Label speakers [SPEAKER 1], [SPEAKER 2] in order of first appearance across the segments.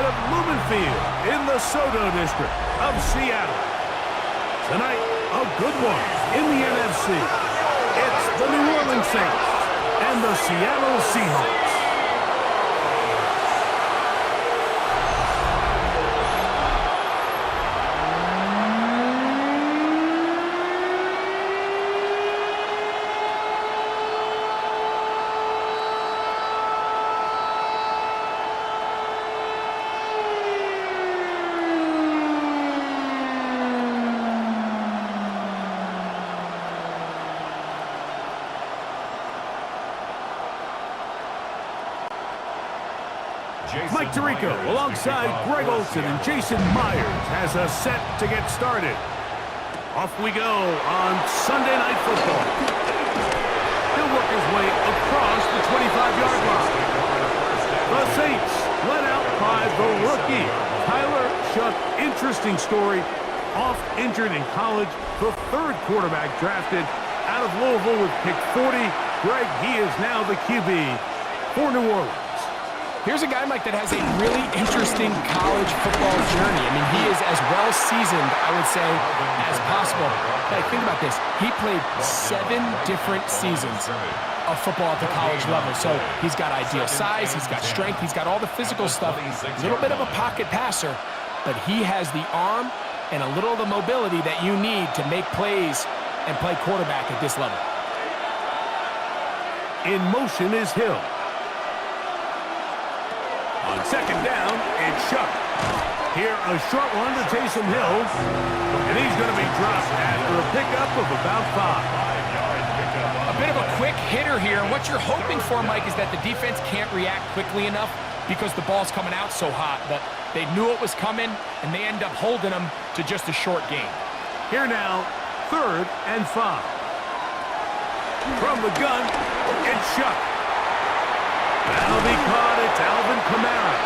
[SPEAKER 1] side of Lumen Field in the Soto district of Seattle. Tonight, a good one in the NFC. It's the New Orleans Saints and the Seattle Seahawks. Mike Tirico, alongside Greg Olson and Jason Myers, has us set to get started. Off we go on Sunday Night Football. He'll work his way across the 25-yard line. The Saints led out by the rookie, Tyler Shough. Interesting story. Off injured in college, the third quarterback drafted out of Louisville with pick 40. Greg, he is now the QB for New Orleans.
[SPEAKER 2] Here's a guy, Mike, that has a really interesting college football journey. I mean, he is as well seasoned, I would say, as possible. Like, think about this. He played 7 different seasons of football at the college level. So he's got ideal size, he's got strength, he's got all the physical stuff. A little bit of a pocket passer, but he has the arm and a little of the mobility that you need to make plays and play quarterback at this level.
[SPEAKER 1] In motion is Hill. On second down, it's Shough. Here, a short one to Taysom Hill. And he's going to be dropped after a pickup of about 5.
[SPEAKER 2] A bit of a quick hitter here. And what you're hoping for, Mike, is that the defense can't react quickly enough because the ball's coming out so hot. But they knew it was coming, and they end up holding them to just a short gain.
[SPEAKER 1] Here now, 3rd and 5. From the gun, it's Shough. That'll be caught. It's Alvin Kamara.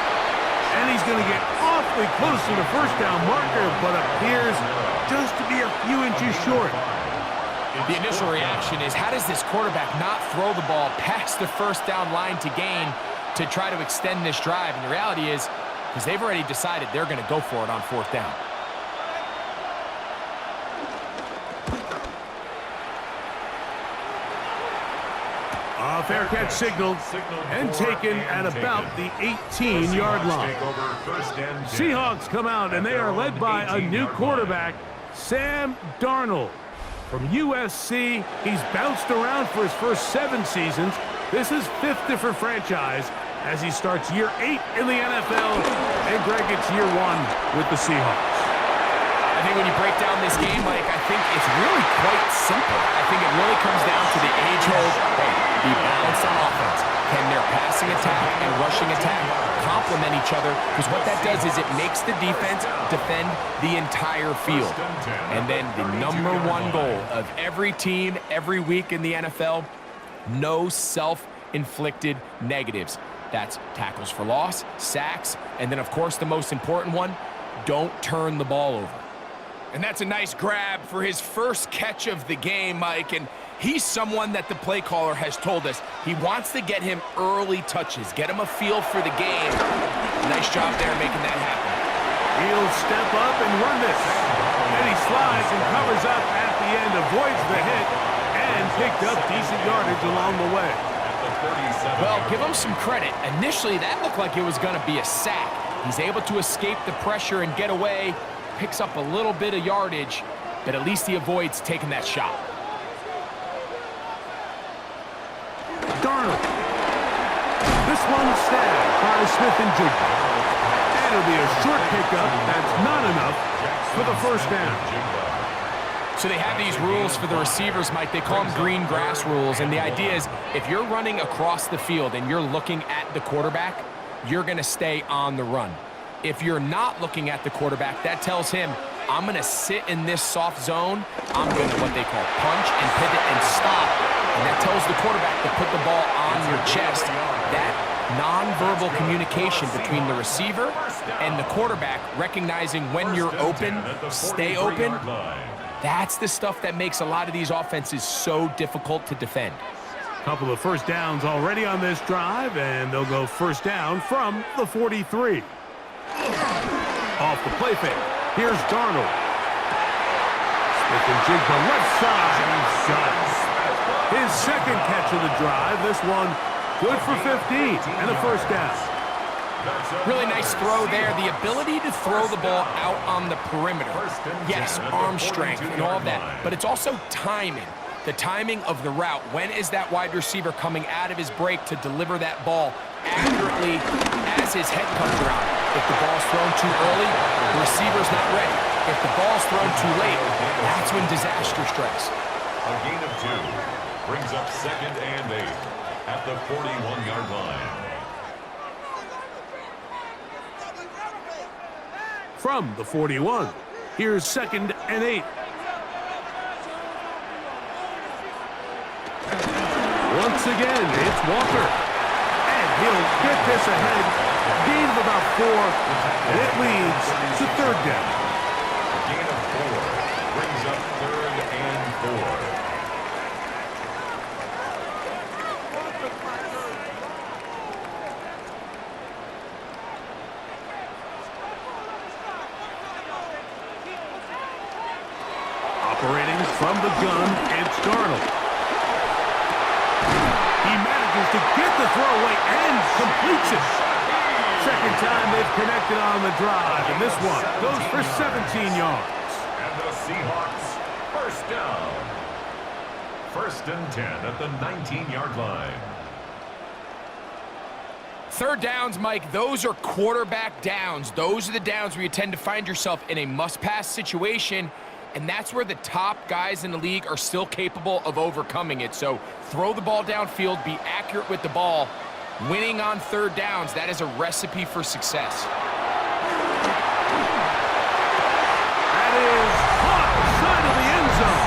[SPEAKER 1] And he's going to get awfully close to the first down marker, but appears just to be a few inches short.
[SPEAKER 2] The initial reaction is, how does this quarterback not throw the ball past the first down line to gain to try to extend this drive? And the reality is, because they've already decided they're going to go for it on 4th down.
[SPEAKER 1] A fair catch signaled and taken at about the 18-yard line. Seahawks come out, and they are led by a new quarterback, Sam Darnold. From USC, he's bounced around for his first 7 seasons. This is 5th different franchise as he starts year 8 in the NFL, and Greg, it's year 1 with the Seahawks.
[SPEAKER 2] I think when you break down this game, Mike, I think it's really quite simple. I think it really comes down to the age-old, be balanced on offense. Can their passing attack and rushing attack complement each other? Because what that does is it makes the defense defend the entire field. And then the #1 goal of every team, every week in the NFL, no self-inflicted negatives. That's tackles for loss, sacks, and then, of course, the most important one, don't turn the ball over. And that's a nice grab for his first catch of the game, Mike. And he's someone that the play caller has told us he wants to get him early touches, get him a feel for the game. Nice job there making that happen.
[SPEAKER 1] He'll step up and run this. And he slides and covers up at the end, avoids the hit, and picked up decent yardage along the way.
[SPEAKER 2] Well, give him some credit. Initially, that looked like it was going to be a sack. He's able to escape the pressure and get away. Picks up a little bit of yardage, but at least he avoids taking that shot.
[SPEAKER 1] Darnold. This one stabbed by Smith and Jigba. And it'll be a short pickup. That's not enough for the first down.
[SPEAKER 2] So they have these rules for the receivers, Mike. They call them green grass rules. And the idea is if you're running across the field and you're looking at the quarterback, you're going to stay on the run. If you're not looking at the quarterback, that tells him, I'm going to sit in this soft zone. I'm going to what they call punch and pivot and stop. And that tells the quarterback to put the ball on your chest. That nonverbal communication between the receiver and the quarterback, recognizing when you're open, stay open, that's the stuff that makes a lot of these offenses so difficult to defend.
[SPEAKER 1] Couple of first downs already on this drive, and they'll go first down from the 43. Off the play fake. Here's Darnold. Smith and Jigba left side. Got it. His second catch of the drive. This one good for 15 and a first down.
[SPEAKER 2] Really nice throw there. The ability to throw the ball out on the perimeter. Yes, arm strength and all of that, but it's also timing. The timing of the route. When is that wide receiver coming out of his break to deliver that ball accurately as his head comes around? If the ball's thrown too early, the receiver's not ready. If the ball's thrown too late, that's when disaster strikes.
[SPEAKER 3] A gain of 2 brings up 2nd and 8 at the 41-yard line.
[SPEAKER 1] From the 41, here's 2nd and 8. Once again, it's Walker. And he'll get this ahead. Gain of about 4, and it leads to 3rd down.
[SPEAKER 3] A gain of 4 brings up 3rd and 4.
[SPEAKER 1] Operating from the gun, it's Darnold. He manages to get the throwaway and completes it. Second time they've connected on the drive, and this one goes for 17 yards.
[SPEAKER 3] And the Seahawks, first down. 1st and 10 at the 19-yard line.
[SPEAKER 2] 3rd downs, Mike, those are quarterback downs. Those are the downs where you tend to find yourself in a must-pass situation, and that's where the top guys in the league are still capable of overcoming it. So throw the ball downfield, be accurate with the ball. Winning on 3rd downs, that is a recipe for success.
[SPEAKER 1] That is caught side of the end zone.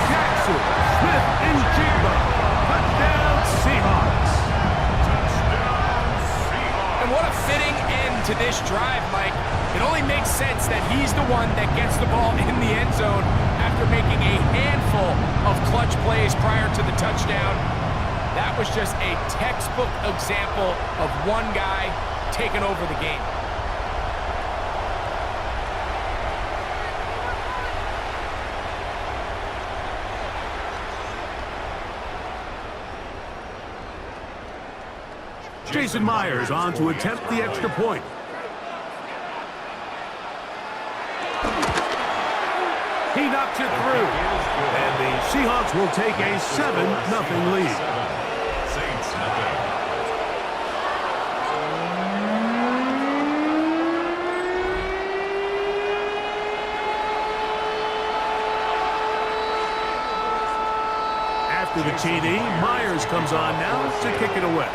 [SPEAKER 1] Jackson, Smith, and Jigba. Touchdown, Seahawks.
[SPEAKER 2] And what a fitting end to this drive, Mike. It only makes sense that he's the one that gets the ball in the end zone after making a handful of clutch plays prior to the touchdown. That was just a textbook example of one guy taking over the game.
[SPEAKER 1] Jason Myers on to attempt the extra point. He knocks it through. And the Seahawks will take a 7-0 lead.
[SPEAKER 3] Saints, nothing.
[SPEAKER 1] After the TD, Myers comes on now to kick it away.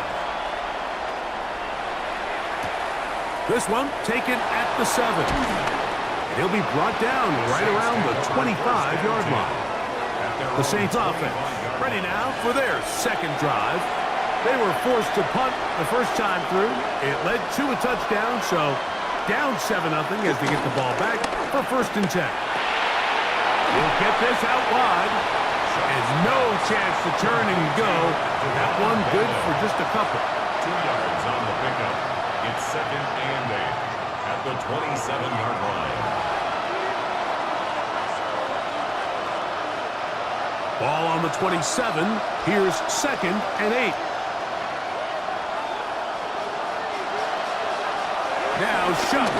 [SPEAKER 1] This one taken at the 7. And he'll be brought down right around the 25-yard line. The Saints offense ready now for their second drive. They were forced to punt the first time through. It led to a touchdown, so down 7-0 as they get the ball back for 1st and 10. He'll get this out wide. And no chance to turn and go. That one good for just a couple.
[SPEAKER 3] 2 yards on the pickup. It's 2nd and 8 at the 27-yard line.
[SPEAKER 1] Ball on the 27. Here's 2nd and 8. Now Shutt.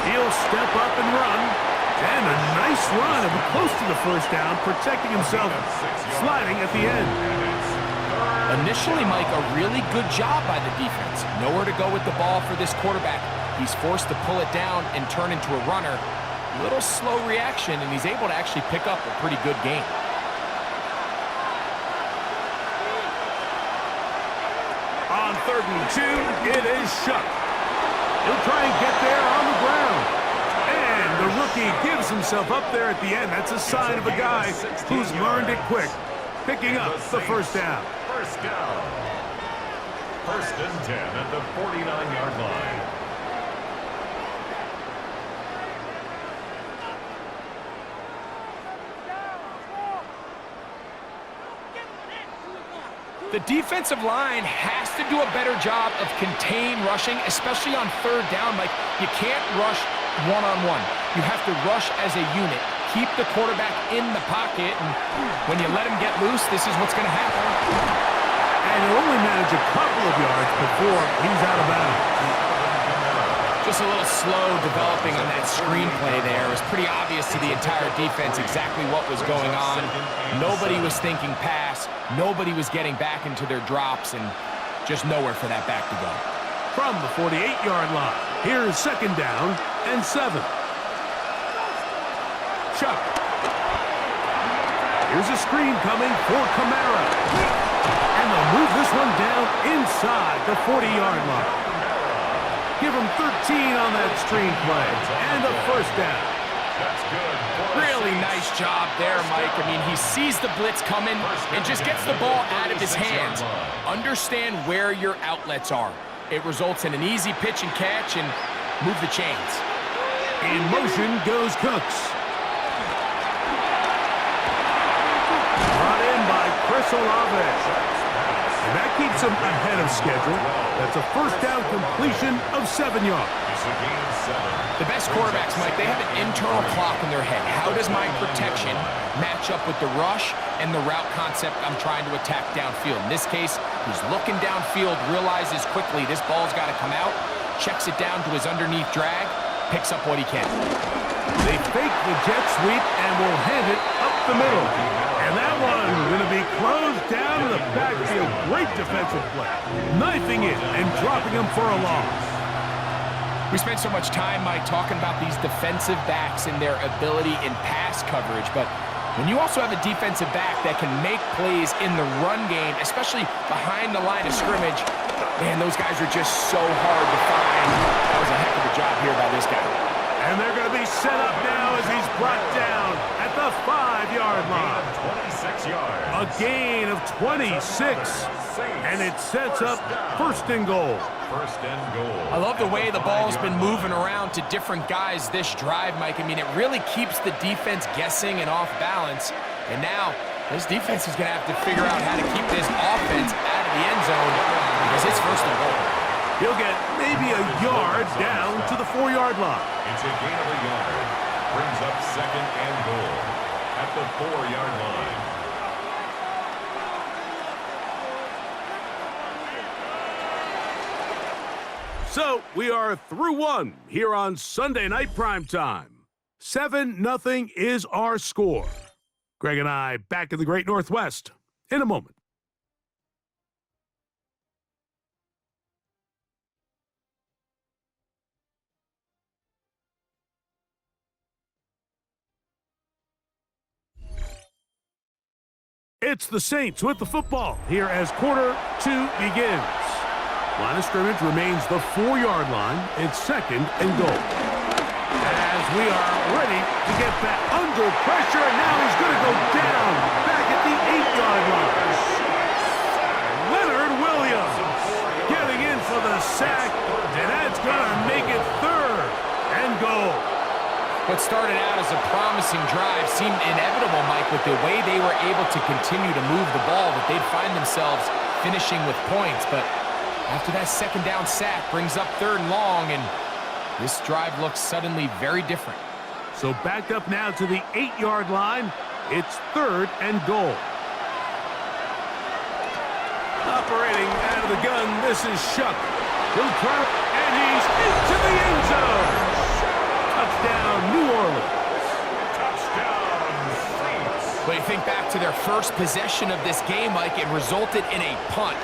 [SPEAKER 1] He'll step up and run. And a nice run close to the first down, protecting himself, sliding at the end.
[SPEAKER 2] Initially, Mike, a really good job by the defense. Nowhere to go with the ball for this quarterback. He's forced to pull it down and turn into a runner. Little slow reaction, and he's able to actually pick up a pretty good game.
[SPEAKER 1] On 3rd and 2, it is Shutt. He'll try and get there on the ground. And the rookie gives himself up there at the end. That's a sign of a guy who's learned it quick, picking up the first down.
[SPEAKER 3] First down. 1st and 10 at the 49-yard line.
[SPEAKER 2] The defensive line has to do a better job of contain rushing, especially on third down. Like, you can't rush one-on-one. You have to rush as a unit. Keep the quarterback in the pocket, and when you let him get loose, this is what's going to happen.
[SPEAKER 1] And he'll only manage a couple of yards before he's out of bounds.
[SPEAKER 2] Just a little slow developing on that screenplay there. It was pretty obvious to the entire defense exactly what was going on. Nobody was thinking pass. Nobody was getting back into their drops, and just nowhere for that back to go.
[SPEAKER 1] From the 48-yard line, here's second down and 7. Chuck. Here's a screen coming for Kamara. And they'll move this one down inside the 40-yard line. Give him 13 on that screen play, and a first down.
[SPEAKER 3] That's good.
[SPEAKER 2] Really nice job there, Mike. I mean, he sees the blitz coming and just gets the ball out of his hands. Understand where your outlets are. It results in an easy pitch and catch, and move the chains.
[SPEAKER 1] In motion goes Cooks. Brought in by Chris Olave. And that keeps him ahead of schedule. That's a first down completion of 7 yards.
[SPEAKER 2] The best quarterbacks, Mike, they have an internal clock in their head. How does my protection match up with the rush and the route concept I'm trying to attack downfield? In this case, he's looking downfield, realizes quickly this ball's got to come out, checks it down to his underneath drag, picks up what he can.
[SPEAKER 1] They fake the jet sweep and will hand it up the middle. And that one going to be closed down in the backfield. Great defensive play. Knifing it and dropping him for a loss.
[SPEAKER 2] We spent so much time, Mike, talking about these defensive backs and their ability in pass coverage, but when you also have a defensive back that can make plays in the run game, especially behind the line of scrimmage, man, those guys are just so hard to find. That was a heck of a job here by this guy.
[SPEAKER 1] And they're going to be set up now as he's brought down at the 5-yard line.
[SPEAKER 3] 26 yards.
[SPEAKER 1] A gain of 26. And it sets up first and goal.
[SPEAKER 3] First and goal.
[SPEAKER 2] I love the way the ball's been moving around to different guys this drive, Mike. I mean, it really keeps the defense guessing and off balance. And now, this defense is going to have to figure out how to keep this offense out of the end zone because it's first and goal.
[SPEAKER 1] He'll get maybe a yard down to the 4-yard line.
[SPEAKER 3] It's a gain of a yard. Brings up second and goal at the 4-yard line.
[SPEAKER 1] So we are through one here on Sunday Night Primetime. 7-0 is our score. Greg and I back in the Great Northwest in a moment. It's the Saints with the football here as quarter 2 begins. Line of scrimmage remains the 4-yard line. It's second and goal. As we are ready to get back under pressure, and now he's going to go down back at the 8-yard line. Leonard Williams getting in for the sack, and that's going to make it third and goal.
[SPEAKER 2] What started out as a promising drive seemed inevitable, Mike, with the way they were able to continue to move the ball, that they'd find themselves finishing with points. But after that second down sack brings up third and long, and this drive looks suddenly very different.
[SPEAKER 1] So back up now to the 8-yard line. It's third and goal. Operating out of the gun, this is Shuck. He'll try, and he's into the end zone. Touchdown, New Orleans.
[SPEAKER 3] Touchdown, Saints.
[SPEAKER 2] But you think back to their first possession of this game, Mike, it resulted in a punt.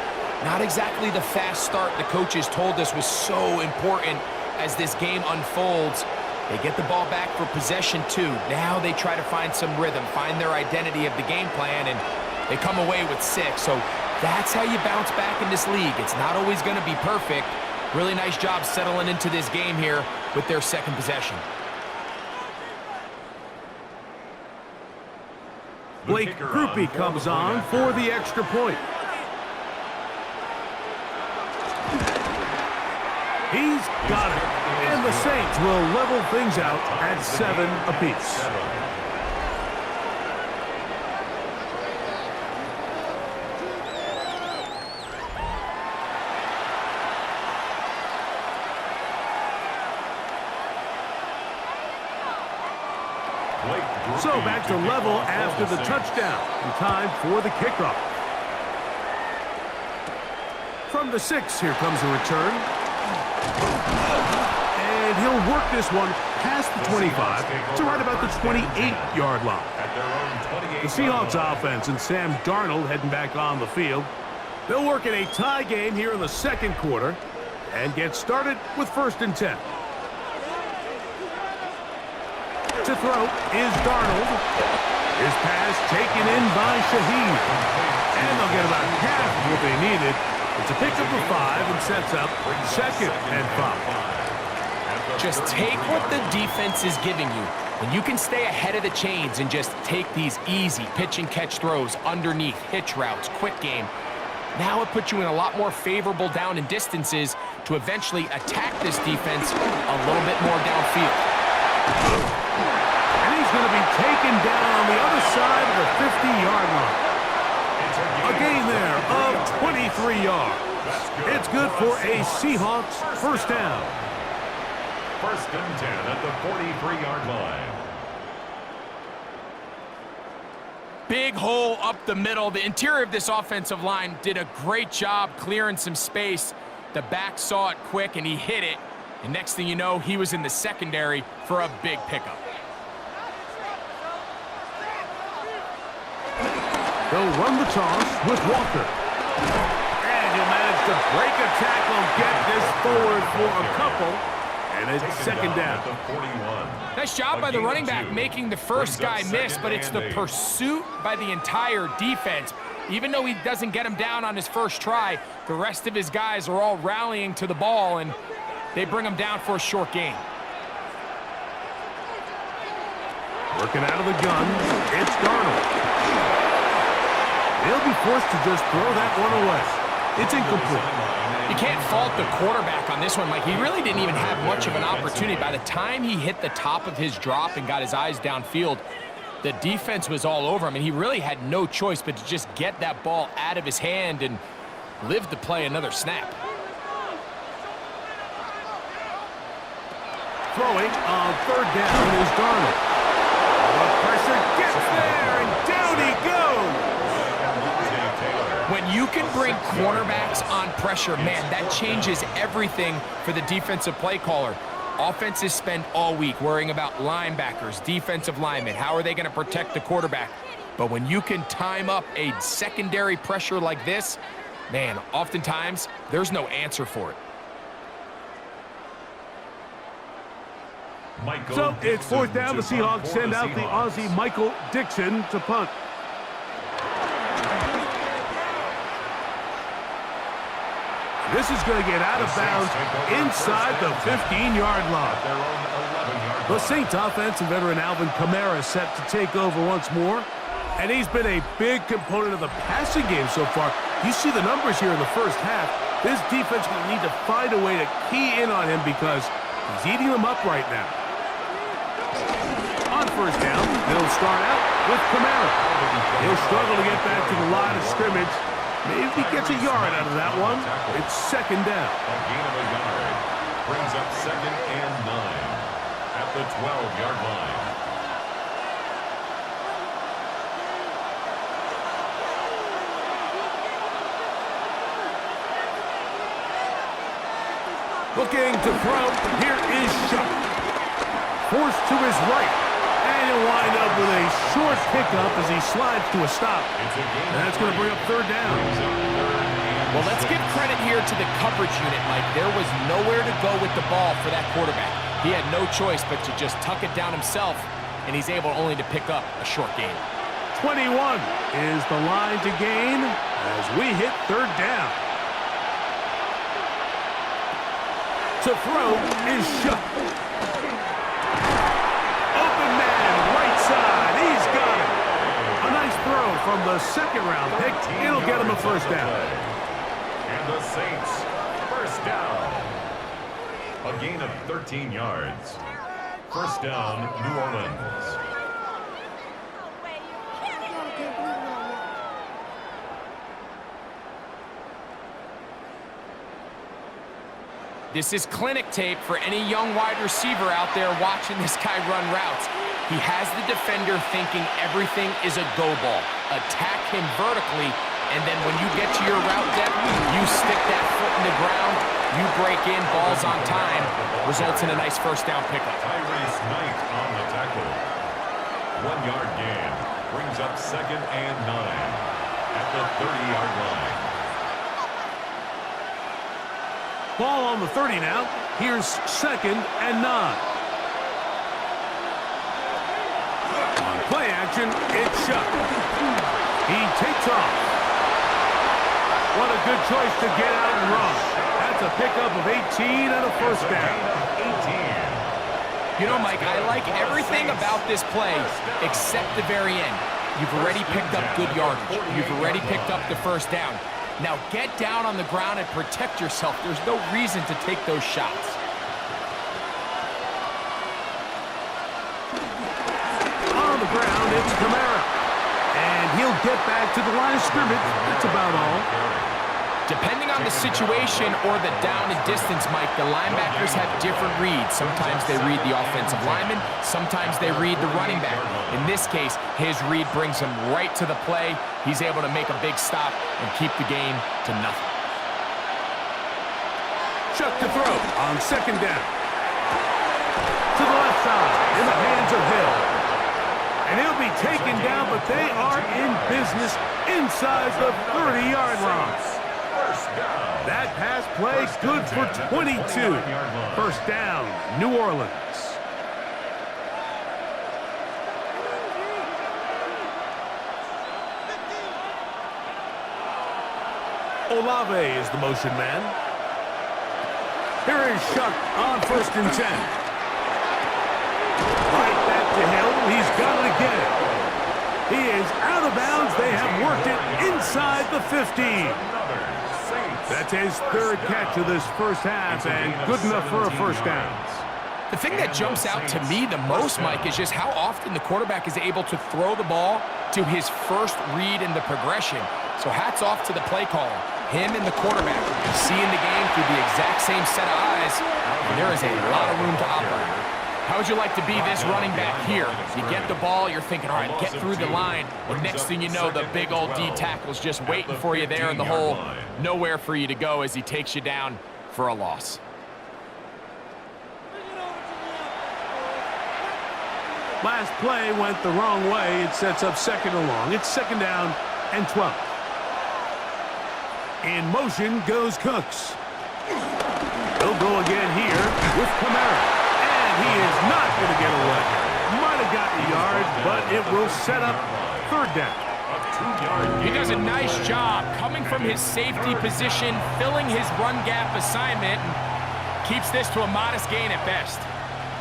[SPEAKER 2] Not exactly the fast start the coaches told us was so important as this game unfolds. They get the ball back for possession 2. Now they try to find some rhythm, find their identity of the game plan, and they come away with 6. So that's how you bounce back in this league. It's not always going to be perfect. Really nice job settling into this game here with their second possession.
[SPEAKER 1] Blake Grupe comes on for the extra point. He's got it. And the Saints will level things out at 7 apiece. So back to level after the touchdown. And time for the kickoff. From the 6, here comes a return. And he'll work this one past the 25 to right about the 28-yard line. The Seahawks offense and Sam Darnold heading back on the field. They'll work in a tie game here in the second quarter and get started with 1st and 10. To throw is Darnold. His pass taken in by Shaheed. And they'll get about half of what they needed. It's a pickup of 5 and sets up 2nd and 5.
[SPEAKER 2] Just take what the defense is giving you. When you can stay ahead of the chains and just take these easy pitch and catch throws underneath, hitch routes, quick game, now it puts you in a lot more favorable down and distances to eventually attack this defense a little bit more downfield.
[SPEAKER 1] And he's going to be taken down on the other side of the 50-yard line. A gain there of 23 yards. It's good for a Seahawks 1st down.
[SPEAKER 3] 1st and 10 at the 43-yard line.
[SPEAKER 2] Big hole up the middle. The interior of this offensive line did a great job clearing some space. The back saw it quick, and he hit it. And next thing you know, he was in the secondary for a big pickup.
[SPEAKER 1] They'll run the toss with Walker. And he'll manage to break a tackle, get this forward for a couple. And it's 2nd down.
[SPEAKER 2] Nice job by the running back making the first guy miss, but it's the pursuit by the entire defense. Even though he doesn't get him down on his first try, the rest of his guys are all rallying to the ball, and they bring him down for a short gain.
[SPEAKER 1] Working out of the gun, it's Darnold. He'll be forced to just throw that one away. It's incomplete.
[SPEAKER 2] You can't fault the quarterback on this one, Mike. He really didn't even have much of an opportunity. By the time he hit the top of his drop and got his eyes downfield, the defense was all over him, and he really had no choice but to just get that ball out of his hand and live to play another snap.
[SPEAKER 1] Throwing on 3rd down is Darnold. The pressure gets there, and down he goes.
[SPEAKER 2] When you can bring cornerbacks on pressure, man, that changes everything for the defensive play caller. Offenses spend all week worrying about linebackers, defensive linemen. How are they going to protect the quarterback? But when you can time up a secondary pressure like this, man, oftentimes there's no answer for it.
[SPEAKER 1] So it's 4th down. The Seahawks send out the Aussie Michael Dixon to punt. This is going to get out of bounds inside the 15-yard line. The Saints offense and veteran Alvin Kamara set to take over once more. And he's been a big component of the passing game so far. You see the numbers here in the first half. This defense will need to find a way to key in on him because he's eating them up right now. On 1st down, they'll start out with Kamara. He'll struggle to get back to the line of scrimmage. Maybe he gets a yard out of that one. It's 2nd down.
[SPEAKER 3] A gain of a yard brings up 2nd and 9 at the 12-yard line.
[SPEAKER 1] Looking to throw. Here is Shuck. Forced to his right. And he'll wind up with a short pickup as he slides to a stop. And that's going to bring up 3rd down.
[SPEAKER 2] Well, let's give credit here to the coverage unit, Mike. There was nowhere to go with the ball for that quarterback. He had no choice but to just tuck it down himself, and he's able only to pick up a short gain.
[SPEAKER 1] 21 is the line to gain as we hit 3rd down. To throw is Shuck. Open man, right side. He's got it. A nice throw from the 2nd-round pick. It'll get him a 1st down.
[SPEAKER 3] And the Saints, 1st down. A gain of 13 yards. 1st down, New Orleans.
[SPEAKER 2] This is clinic tape for any young wide receiver out there watching this guy run routes. He has the defender thinking everything is a go ball. Attack him vertically, and then when you get to your route depth, you stick that foot in the ground, you break in, ball's on time, results in a nice first down pickup.
[SPEAKER 3] Tyrese Knight on the tackle. 1-yard gain brings up 2nd and 9 at the 30-yard line.
[SPEAKER 1] Ball on the 30 now. Here's 2nd and 9. On play action, it's Shuck. He takes off. What a good choice to get out and run. That's a pickup of 18 and a first down.
[SPEAKER 3] 18.
[SPEAKER 2] You know, Mike, I like everything about this play except the very end. You've already picked up good yardage. You've already picked up the first down. Now get down on the ground and protect yourself. There's no reason to take those shots.
[SPEAKER 1] On the ground, it's Kamara. And he'll get back to the line of scrimmage. That's about all.
[SPEAKER 2] Depending on the situation or the down and distance, Mike, the linebackers have different reads. Sometimes they read the offensive lineman. Sometimes they read the running back. In this case, his read brings him right to the play. He's able to make a big stop and keep the game to nothing.
[SPEAKER 1] Chuck to throw on 2nd down. To the left side, in the hands of Hill. And he'll be taken down, but they are in business inside the 30-yard line. That pass play good for 22. First down, New Orleans. Olave is the motion man. Here is Shuck on 1st and 10. Right back to Hill. He's got it again. He is out of bounds. They have worked it inside the 15. That's his 3rd catch of this first half, and good enough for a first down.
[SPEAKER 2] The thing that jumps out to me the most, Mike, is just how often the quarterback is able to throw the ball to his first read in the progression. So hats off to the play caller. Him and the quarterback seeing the game through the exact same set of eyes, and there is a lot of room to operate. How would you like to be this running back here? You get the ball, you're thinking, all right, get through the line. And next thing you know, the big old D tackle's just waiting for you there in the hole. Nowhere for you to go as he takes you down for a loss.
[SPEAKER 1] Last play went the wrong way. It sets up 2nd and long. It's 2nd down and 12. In motion goes Cooks. He'll go again here with Kamara. He is not going to get away. Might have gotten a yard, but it will set up 3rd down.
[SPEAKER 2] He does a nice job coming from his safety position, filling his run gap assignment, and keeps this to a modest gain at best.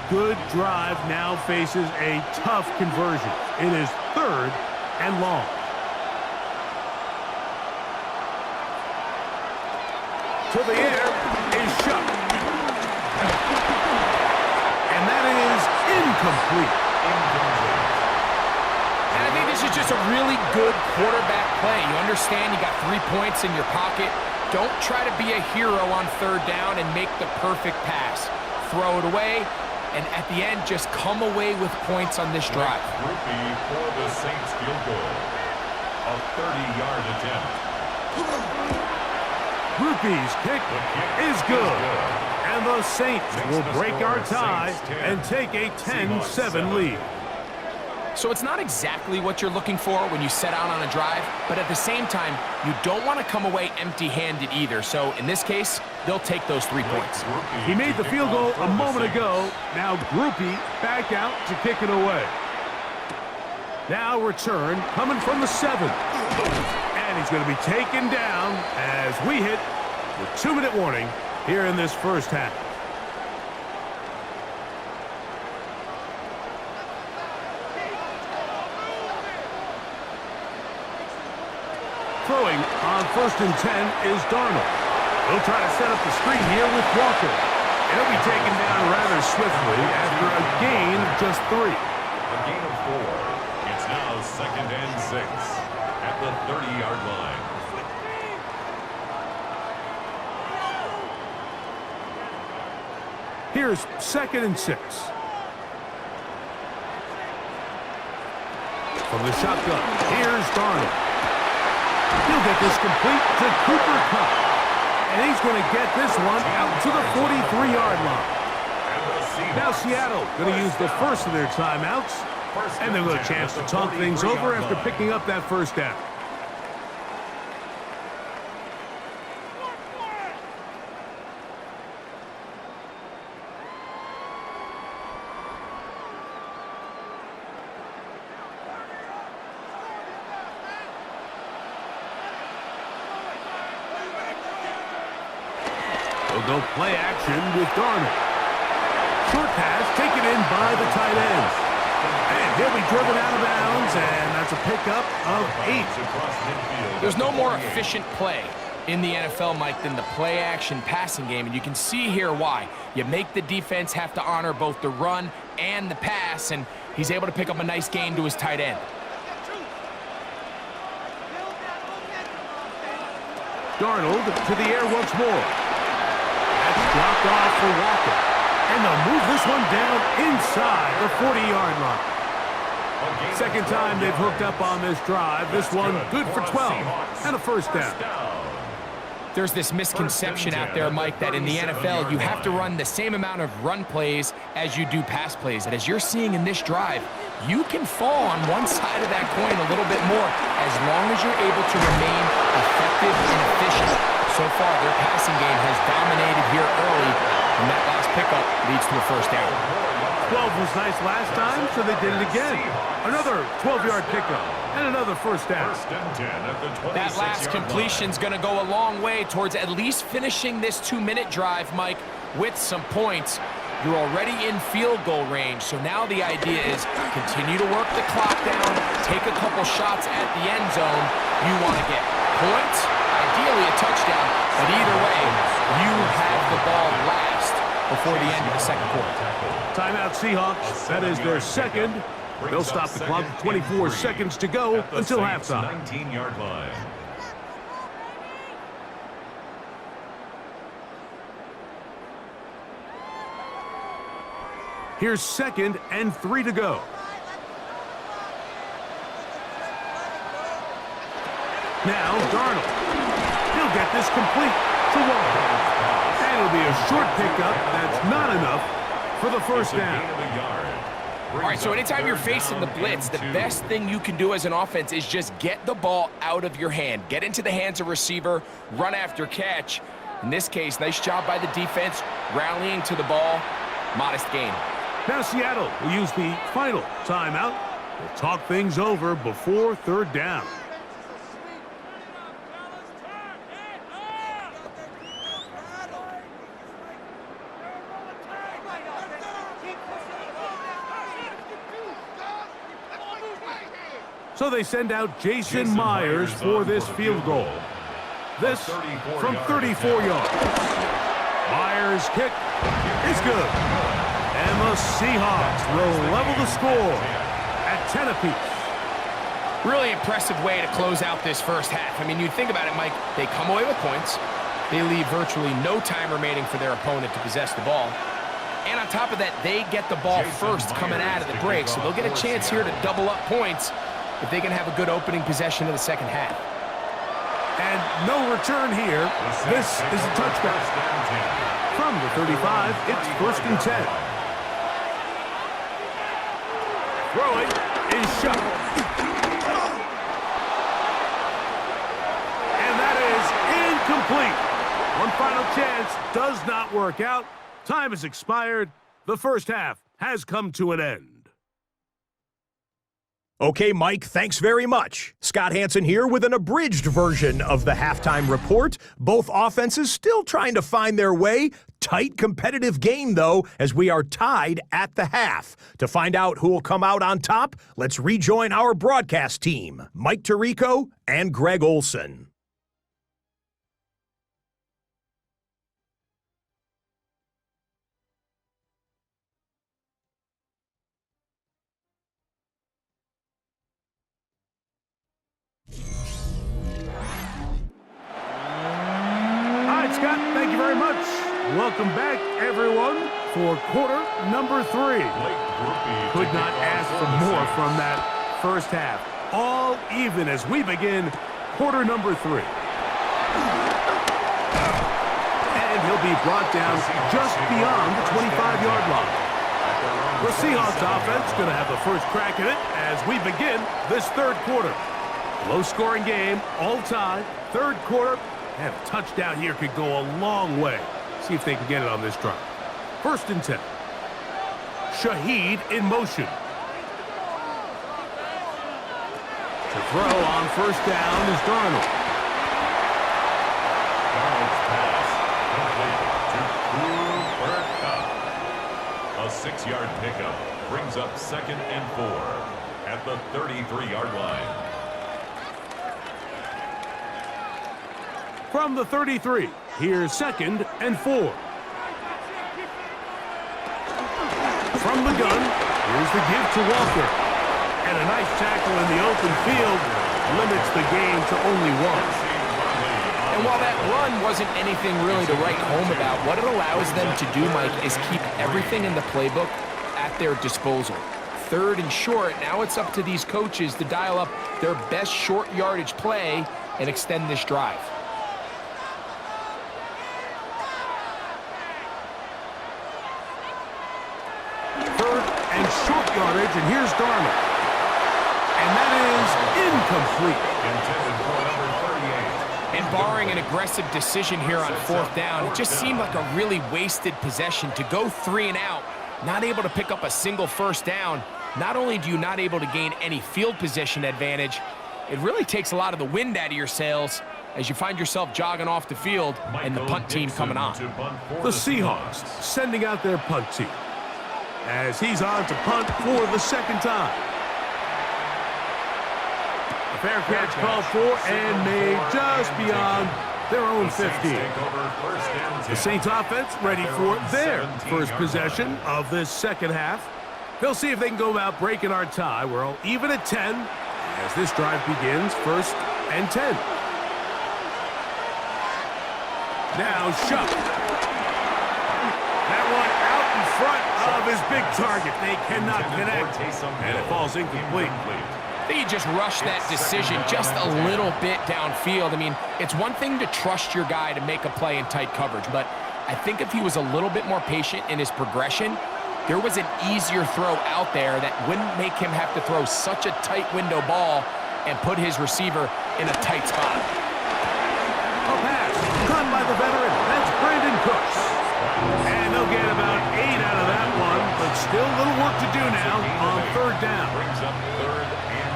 [SPEAKER 1] Good drive now faces a tough conversion. It is 3rd and long. To the air is Shuck. And that is incomplete.
[SPEAKER 2] And I think this is just a really good quarterback play. You understand you got 3 points in your pocket. Don't try to be a hero on 3rd down and make the perfect pass. Throw it away, and at the end, just come away with points on this drive.
[SPEAKER 3] Groupie for the Saints field goal. A 30-yard attempt.
[SPEAKER 1] Groupie's kick is good. And the Saints will break our tie and take a 10-7 lead.
[SPEAKER 2] So it's not exactly what you're looking for when you set out on a drive, but at the same time, you don't want to come away empty-handed either. So in this case, they'll take those 3 points.
[SPEAKER 1] He made the field goal a moment ago. Now Groupie back out to kick it away. Now return coming from the 7. And he's going to be taken down as we hit the 2-minute warning here in this first half. Throwing on 1st and 10 is Darnold. He'll try to set up the screen here with Walker. And he'll be taken down rather swiftly after a gain of just 3.
[SPEAKER 3] A gain of 4. It's now 2nd and 6 at the 30-yard line.
[SPEAKER 1] Here's 2nd and 6. From the shotgun, here's Darnold. He'll get this complete to Cooper Kupp. And he's going to get this one out to the 43-yard line. Now Seattle going to use the first of their timeouts. And they'll get a chance to talk things over after picking up that first down. They'll go play action with Darnold. Short pass taken in by the tight end. And he'll be driven out of bounds, and that's a pickup of 8.
[SPEAKER 2] There's no more efficient play in the NFL, Mike, than the play-action passing game, and you can see here why. You make the defense have to honor both the run and the pass, and he's able to pick up a nice gain to his tight end.
[SPEAKER 1] Darnold to the air once more. That's dropped off for Walker. And they'll move this one down inside the 40-yard line. Second time they've hooked up on this drive. This one good for 12 and a first down.
[SPEAKER 2] There's this misconception out there, Mike, that in the NFL you have to run the same amount of run plays as you do pass plays. And as you're seeing in this drive, you can fall on one side of that coin a little bit more as long as you're able to remain effective and efficient. So far, their passing game has dominated here early, and that last pickup leads to a first down.
[SPEAKER 1] 12 was nice last time, so they did it again. Another 12-yard pickup and another first down.
[SPEAKER 2] That last completion's going to go a long way towards at least finishing this 2-minute drive, Mike, with some points. You're already in field goal range, so now the idea is continue to work the clock down, take a couple shots at the end zone. You want to get points, ideally a touchdown, but either way, you have the ball last before the end of the second quarter.
[SPEAKER 1] Timeout Seahawks. That is their second. They'll stop the clock with 24 seconds to go until halftime.
[SPEAKER 3] 19-yard line.
[SPEAKER 1] Here's 2nd and 3 to go. Now Darnold. He'll get this complete to Walker. And it'll be a short pickup. That's not enough for the first down.
[SPEAKER 2] All right, so anytime you're facing the blitz, the best thing you can do as an offense is just get the ball out of your hand. Get into the hands of receiver, run after catch. In this case, nice job by the defense, rallying to the ball. Modest gain.
[SPEAKER 1] Now Seattle will use the final timeout. We'll talk things over before third down. So they send out Jason Myers for this field goal. This from 34 yards. Myers' kick is good. And the Seahawks will level the score at 10 apiece.
[SPEAKER 2] Really impressive way to close out this first half. I mean, you think about it, Mike, they come away with points. They leave virtually no time remaining for their opponent to possess the ball. And on top of that, they get the ball first coming out of the break. So they'll get a chance here to double up points if they can have a good opening possession in the second half.
[SPEAKER 1] And no return here. This is a touchdown. From the 35, it's 1st and 10. Throwing is shot. And that is incomplete. One final chance does not work out. Time has expired. The first half has come to an end.
[SPEAKER 4] Okay, Mike, thanks very much. Scott Hansen here with an abridged version of the halftime report. Both offenses still trying to find their way. Tight competitive game, though, as we are tied at the half. To find out who will come out on top, let's rejoin our broadcast team, Mike Tirico and Greg Olson.
[SPEAKER 1] Scott, thank you very much. Welcome back, everyone, for quarter number 3. Could not ask for more from that first half. All even as we begin quarter number 3. And he'll be brought down just beyond the 25-yard line. The Seahawks offense going to have the first crack at it as we begin this third quarter. Low-scoring game, all tied, third quarter, and a touchdown here could go a long way. See if they can get it on this drive. First and 10. Shaheed in motion. To throw on first down is Darnold.
[SPEAKER 3] Darnold's pass complete to Cooper Kupp. A 6-yard pickup brings up 2nd and 4 at the 33-yard line.
[SPEAKER 1] From the 33, here's 2nd and 4. From the gun, here's the give to Walker. And a nice tackle in the open field limits the game to only 1.
[SPEAKER 2] And while that run wasn't anything really to write home about, what it allows them to do, Mike, is keep everything in the playbook at their disposal. 3rd and short, now it's up to these coaches to dial up their best short yardage play and extend this drive.
[SPEAKER 1] 3rd and short yardage, and here's Darnold. And that is incomplete.
[SPEAKER 3] Intended for number 38.
[SPEAKER 2] And barring an aggressive decision here on 4th down, it just seemed like a really wasted possession to go 3 and out, not able to pick up a single first down. Not only do you not able to gain any field position advantage, it really takes a lot of the wind out of your sails as you find yourself jogging off the field and the punt team coming on.
[SPEAKER 1] The Seahawks sending out their punt team as he's on to punt for the 2nd time. A fair catch called for and made just beyond their own 15. The Saints offense ready for their first possession of this second half. They'll see if they can go about breaking our tie. We're all even at 10 as this drive begins. 1st and 10. Now Shuck. That one out in front of his big target. They cannot connect, and it falls incomplete.
[SPEAKER 2] I think he just rushed that decision just a little bit downfield. I mean, it's one thing to trust your guy to make a play in tight coverage, but I think if he was a little bit more patient in his progression, there was an easier throw out there that wouldn't make him have to throw such a tight window ball and put his receiver in a tight spot.
[SPEAKER 1] A pass caught by the veteran. That's Brandon Cooks. And they'll get about 8 out of that one, but still a little work to do now on 3rd down.
[SPEAKER 3] Brings up 3rd and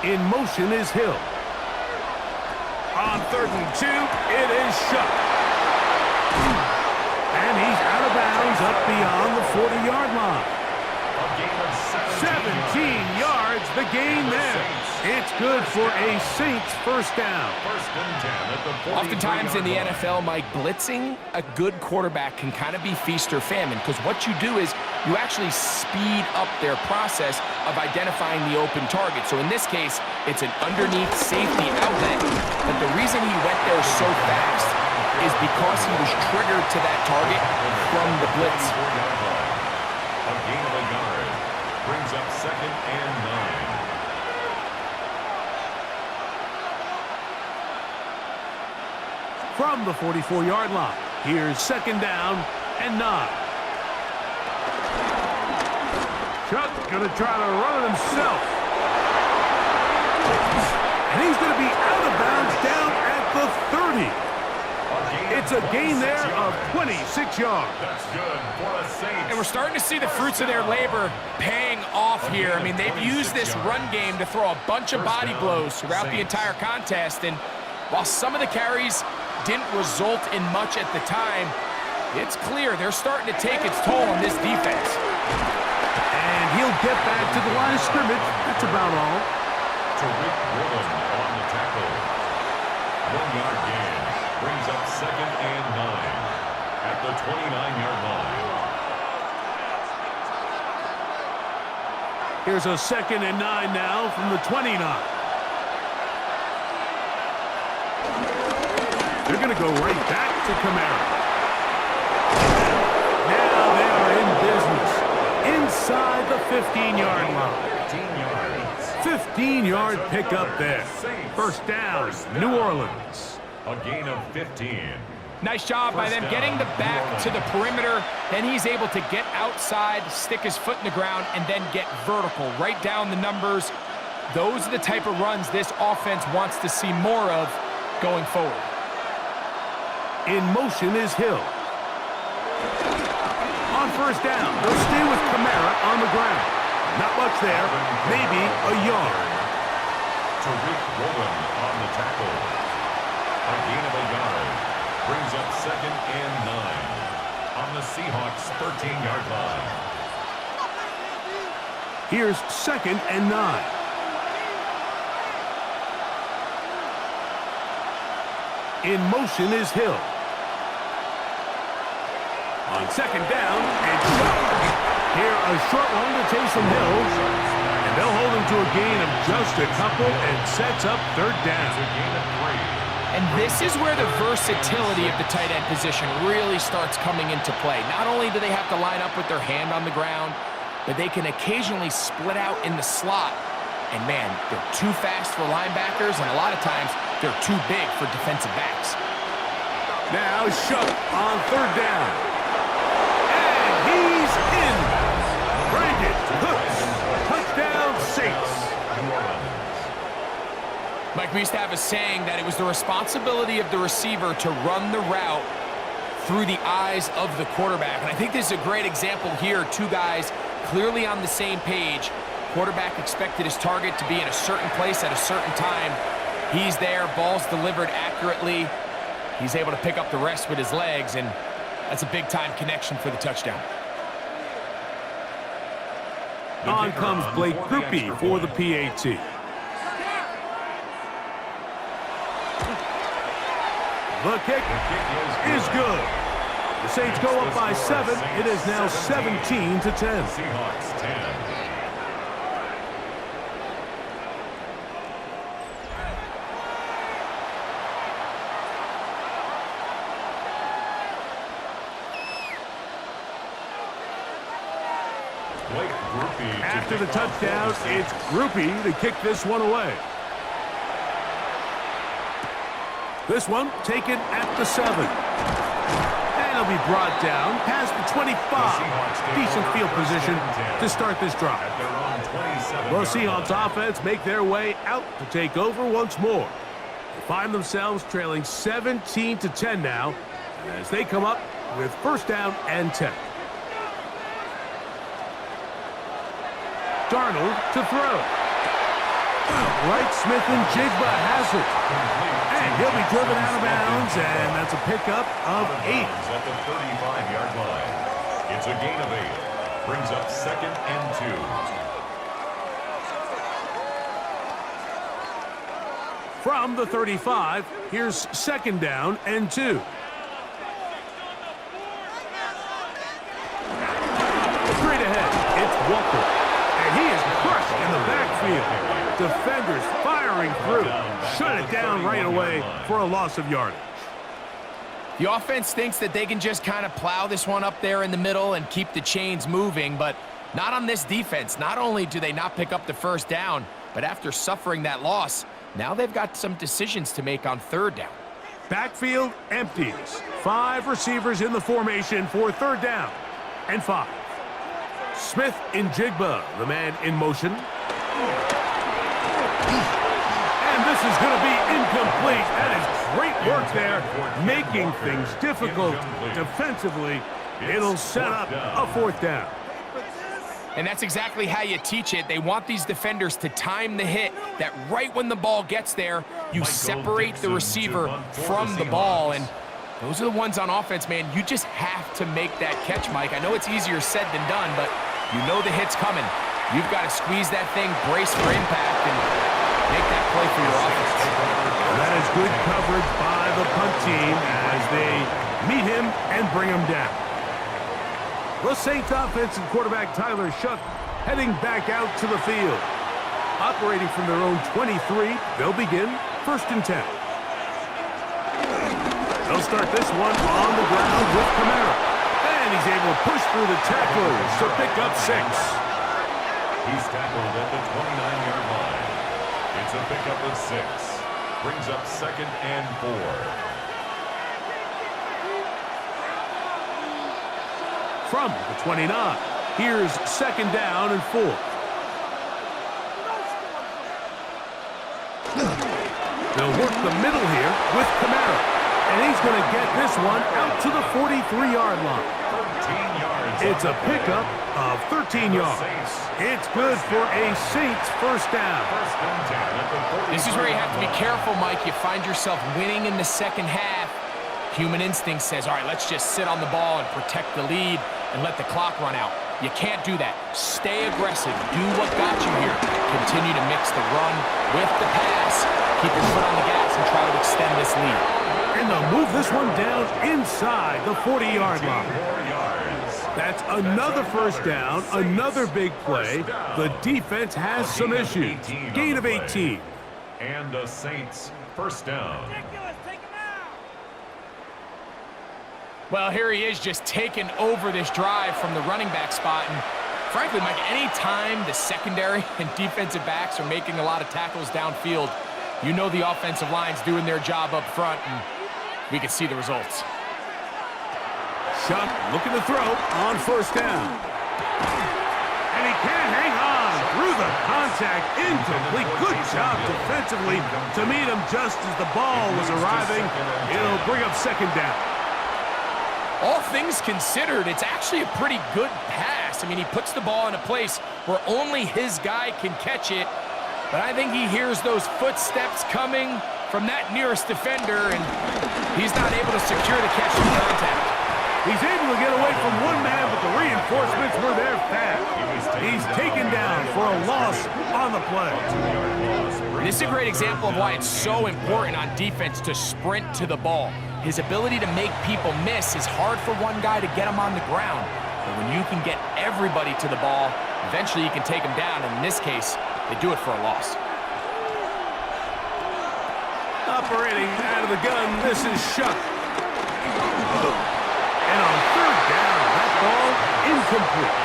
[SPEAKER 1] 2. In motion is Hill. On 3rd and 2, it is Shuck. And he's out of bounds up beyond the 40-yard line. 17 yards, the gain there. It's good for a Saints first down.
[SPEAKER 2] Oftentimes in the NFL, Mike, blitzing a good quarterback can kind of be feast or famine, because what you do is you actually speed up their process of identifying the open target. So in this case, it's an underneath safety outlet, but the reason he went there so fast is because he was triggered to that target from the blitz.
[SPEAKER 3] A gain of a yard brings up 2nd and 9.
[SPEAKER 1] From the 44-yard line, here's 2nd down and 9. Chuck's going to try to run it himself. And he's going to be out of bounds down at the 30. It's a gain there of 26 yards.
[SPEAKER 3] That's good for a Saints.
[SPEAKER 2] And we're starting to see the fruits of their labor paying off here. I mean, they've used this run game to throw a bunch of body blows throughout the entire contest. And while some of the carries didn't result in much at the time, it's clear they're starting to take its toll on this defense.
[SPEAKER 1] And he'll get back to the line of scrimmage. That's about all.
[SPEAKER 3] Tariq Woolen on the tackle. 1-yard gain brings up 2nd and 9 at the 29-yard line.
[SPEAKER 1] Here's a 2nd and 9 now from the 29. They're going to go right back to Kamara. Now they are in business inside the 15-yard line. 15-yard pickup there. First down, New Orleans.
[SPEAKER 3] A gain of 15.
[SPEAKER 2] Nice job by them getting the back to the perimeter. Then he's able to get outside, stick his foot in the ground, and then get vertical. Right down the numbers. Those are the type of runs this offense wants to see more of going forward.
[SPEAKER 1] In motion is Hill. On first down, they'll stay with Kamara on the ground. Not much there, maybe a yard.
[SPEAKER 3] Tariq Woolen on the tackle. A gain of a yard. Brings up 2nd and 9 on the Seahawks 13-yard line.
[SPEAKER 1] Here's 2nd and 9. In motion is Hill. On 2nd down, and shot. Here, a short one to Taysom Hill. And they'll hold him to a gain of just a couple and sets up 3rd down.
[SPEAKER 3] It's a gain of 3.
[SPEAKER 2] And this is where the versatility of the tight end position really starts coming into play. Not only do they have to line up with their hand on the ground, but they can occasionally split out in the slot. And man, they're too fast for linebackers, and a lot of times they're too big for defensive backs.
[SPEAKER 1] Now Shook on 3rd down. And he's in. Brandon Cooks. Touchdown Saints.
[SPEAKER 2] Mike, we used to have a saying that it was the responsibility of the receiver to run the route through the eyes of the quarterback. And I think this is a great example here. Two guys clearly on the same page. Quarterback expected his target to be in a certain place at a certain time. He's there, ball's delivered accurately. He's able to pick up the rest with his legs, and that's a big-time connection for the touchdown.
[SPEAKER 1] On comes Blake Groupie for the PAT. The kick is good. The Saints go up by 7. It is now 17-10.
[SPEAKER 3] Seahawks 10.
[SPEAKER 1] After the touchdown, it's Groupie to kick this one away. This one taken at the 7. And it'll be brought down past the 25. Decent field position to start this drive. The Seahawks offense make their way out to take over once more. They find themselves trailing 17-10 now as they come up with first down and 10. Darnold to throw. Right, Smith and Jigba has it. And he'll be driven out of bounds, and that's a pickup of 8.
[SPEAKER 3] At the 35-yard line. It's a gain of 8. Brings up 2nd and 2.
[SPEAKER 1] From the 35, here's 2nd down and 2. Straight ahead, it's Walker. And he is crushed in the backfield. Defenders firing through. Shut it down right away for a loss of yardage.
[SPEAKER 2] The offense thinks that they can just kind of plow this one up there in the middle and keep the chains moving, but not on this defense. Not only do they not pick up the first down, but after suffering that loss, now they've got some decisions to make on 3rd down.
[SPEAKER 1] Backfield empties. 5 receivers in the formation for 3rd down and 5. Smith in Jigba, the man in motion. And this is going to be incomplete. That is great work there, making things difficult defensively. It'll set up a 4th down.
[SPEAKER 2] And that's exactly how you teach it. They want these defenders to time the hit, that right when the ball gets there, you separate the receiver from the ball. And those are the ones on offense, man. You just have to make that catch, Mike. I know it's easier said than done, but you know the hit's coming. You've got to squeeze that thing, brace for impact, and make that play for your offense.
[SPEAKER 1] That is good coverage by the punt team as they meet him and bring him down. The Saints offense and quarterback Tyler Shough heading back out to the field. Operating from their own 23, they'll begin 1st and 10. They'll start this one on the ground with Kamara. And he's able to push through the tacklers to pick up 6.
[SPEAKER 3] He's tackled at the 29-yard line. It's a pickup of 6. Brings up 2nd and 4.
[SPEAKER 1] From the 29, here's 2nd down and 4. They'll work the middle here with Kamara. And he's going to get this one out to the 43-yard line.
[SPEAKER 3] 13 yards.
[SPEAKER 1] It's a pickup of 13 yards. It's good for a Saints 1st down.
[SPEAKER 3] 1st and 10 at the 40.
[SPEAKER 2] This is where you have to be careful, Mike. You find yourself winning in the second half. Human instinct says, all right, let's just sit on the ball and protect the lead and let the clock run out. You can't do that. Stay aggressive. Do what got you here. Continue to mix the run with the pass. Keep your foot on the gas and try to extend this lead.
[SPEAKER 1] And they'll move this one down inside the 40-yard line. That's another 1st down, another big play. The defense has some issues. Gain of 18.
[SPEAKER 3] And the Saints 1st down.
[SPEAKER 2] Well, here he is just taking over this drive from the running back spot. And frankly, Mike, any time the secondary and defensive backs are making a lot of tackles downfield, you know the offensive line's doing their job up front, and we can see the results.
[SPEAKER 1] Shuck looking to throw on 1st down. And he can't hang on through the contact. Incomplete. Good job defensively to meet him just as the ball was arriving. It'll bring up 2nd down.
[SPEAKER 2] All things considered, it's actually a pretty good pass. I mean, he puts the ball in a place where only his guy can catch it. But I think he hears those footsteps coming from that nearest defender, and he's not able to secure the catch from contact.
[SPEAKER 1] He's able to get away from one man, but the reinforcements were there fast. He's taken down for a loss on the play.
[SPEAKER 2] This is a great example of why it's so important on defense to sprint to the ball. His ability to make people miss is hard for one guy to get him on the ground. But when you can get everybody to the ball, eventually you can take him down. And in this case, they do it for a loss.
[SPEAKER 1] Operating out of the gun, this is Shuck. And on 3rd down, that ball incomplete.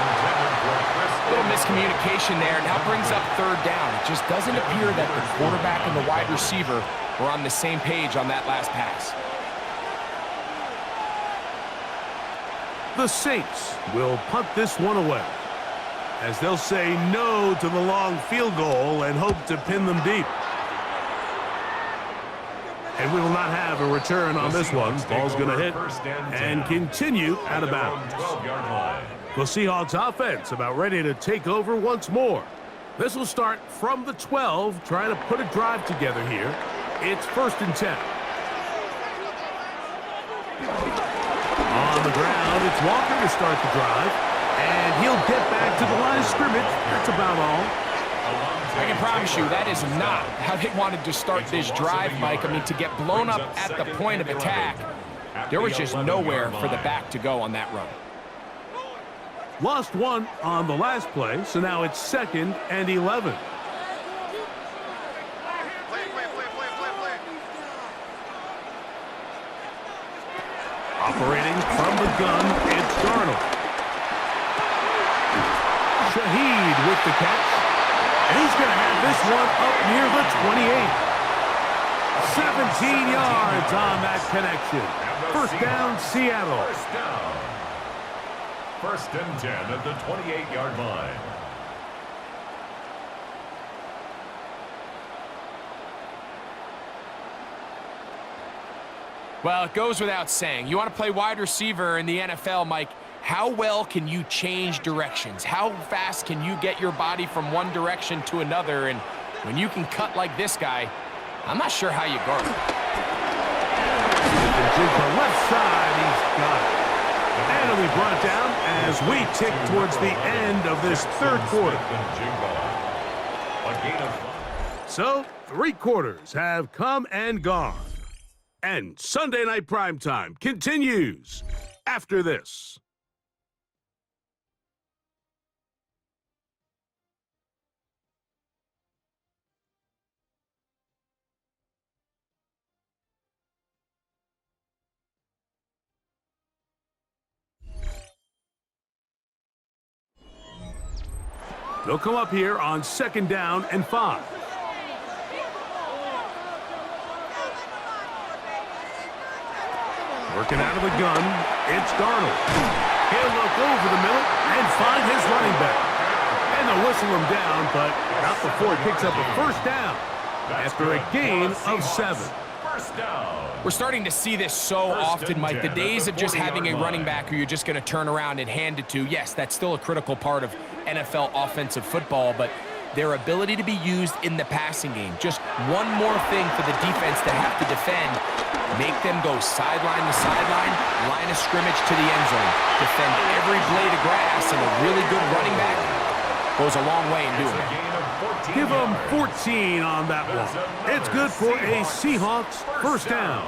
[SPEAKER 2] A little miscommunication there. Now brings up 3rd down. It just doesn't appear that the quarterback and the wide receiver were on the same page on that last pass.
[SPEAKER 1] The Saints will punt this one away, as they'll say no to the long field goal and hope to pin them deep. And we will not have a return on this one. Ball's going to hit and continue out of bounds. The Seahawks offense about ready to take over once more. This will start from the 12, trying to put a drive together here. It's 1st and 10. On the ground, it's Walker to start the drive. And he'll get back to the line of scrimmage. That's about all.
[SPEAKER 2] I can promise you that is not how they wanted to start this drive, Mike. I mean, to get blown up at the point of attack, there was just nowhere for the back to go on that run.
[SPEAKER 1] Lost one on the last play, so now it's 2nd and 11. Operating from the gun, it's Darnold. Shaheed with the catch. And he's going to have this one up near the 28. 17 yards on that connection. 1st down, Seattle.
[SPEAKER 3] 1st and 10 at the 28-yard line.
[SPEAKER 2] Well, it goes without saying. You want to play wide receiver in the NFL, Mike, how well can you change directions? How fast can you get your body from one direction to another? And when you can cut like this guy, I'm not sure how you guard him.
[SPEAKER 1] The left side, he's got it. And it'll be brought down as we tick towards the end of this 3rd quarter. So, 3 quarters have come and gone. And Sunday Night Primetime continues after this. They'll come up here on 2nd down and 5. Working out of the gun, it's Darnold. He'll look over the middle and find his running back. And they'll whistle him down, but not before he picks up a 1st down after a gain of 7.
[SPEAKER 2] We're starting to see this so often, Mike. The days of just having a running back who you're just going to turn around and hand it to, yes, that's still a critical part of NFL offensive football, but their ability to be used in the passing game, just one more thing for the defense to have to defend, make them go sideline to sideline, line of scrimmage to the end zone, defend every blade of grass, and a really good running back goes a long way in doing it.
[SPEAKER 1] Give them 14 on that one. It's good for a Seahawks 1st down.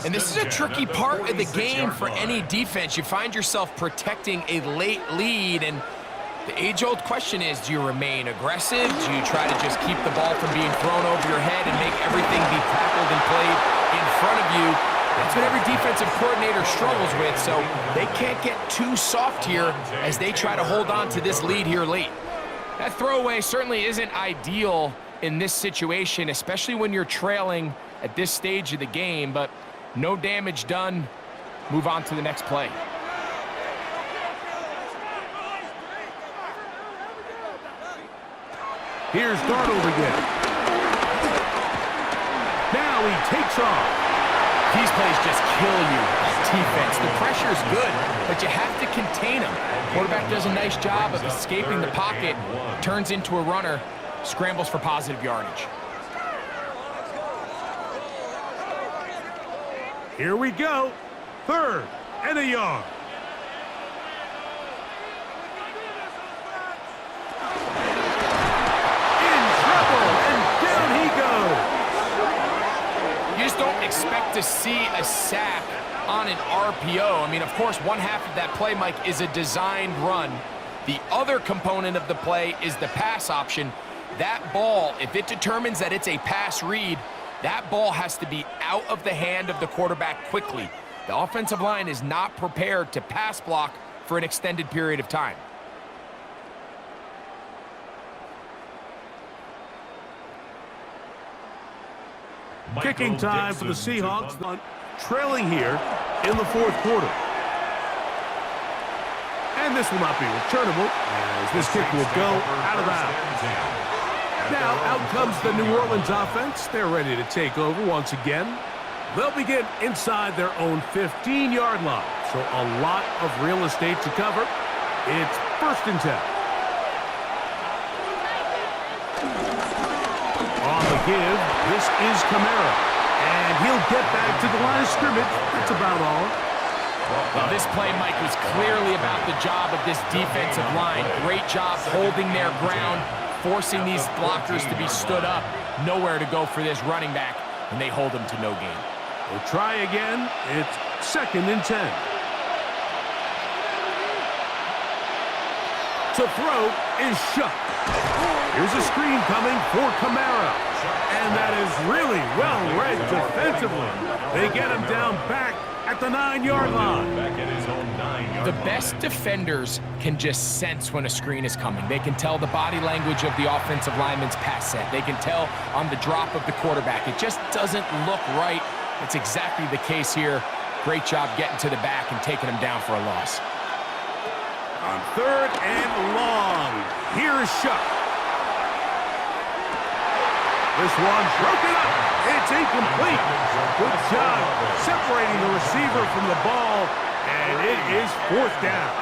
[SPEAKER 2] And this is a tricky part of the game for any defense. You find yourself protecting a late lead, and the age-old question is, do you remain aggressive? Do you try to just keep the ball from being thrown over your head and make everything be tackled and played in front of you? That's what every defensive coordinator struggles with, so they can't get too soft here as they try to hold on to this lead here late. That throwaway certainly isn't ideal in this situation, especially when you're trailing at this stage of the game, but no damage done. Move on to the next play.
[SPEAKER 1] Here's Darnold again. Now he takes off.
[SPEAKER 2] These plays just kill you as defense. The pressure is good, but you have to contain them. Quarterback does a nice job of escaping the pocket, turns into a runner, scrambles for positive yardage.
[SPEAKER 1] Here we go. 3rd and a yard. In trouble, and down he goes.
[SPEAKER 2] You just don't expect to see a sack on an RPO. I mean, of course, one half of that play, Mike, is a designed run. The other component of the play is the pass option. That ball, if it determines that it's a pass read, that ball has to be out of the hand of the quarterback quickly. The offensive line is not prepared to pass block for an extended period of time.
[SPEAKER 1] Kicking time for the Seahawks, trailing here in the 4th quarter. And this will not be returnable, as this kick will go out of bounds. Now out comes the New Orleans offense. They're ready to take over once again. They'll begin inside their own 15-yard line, so a lot of real estate to cover. It's 1st and 10. On the give, this is Kamara, and he'll get back to the line of scrimmage. That's about all.
[SPEAKER 2] Well, this play, Mike, was clearly about the job of this defensive line. Great job holding their ground, forcing these blockers to be stood up. Nowhere to go for this running back, and they hold him to no gain.
[SPEAKER 1] We'll try again. It's 2nd and 10. To throw is Shuck. Here's a screen coming for Kamara. And that is really well read defensively. They get him down back at the 9-yard line.
[SPEAKER 2] The best defenders can just sense when a screen is coming. They can tell the body language of the offensive lineman's pass set. They can tell on the drop of the quarterback. It just doesn't look right. It's exactly the case here. Great job getting to the back and taking him down for a loss.
[SPEAKER 1] On 3rd and long, here's Shuck. This one's broken up. It's incomplete. Good job separating the receiver from the ball, and it is 4th down.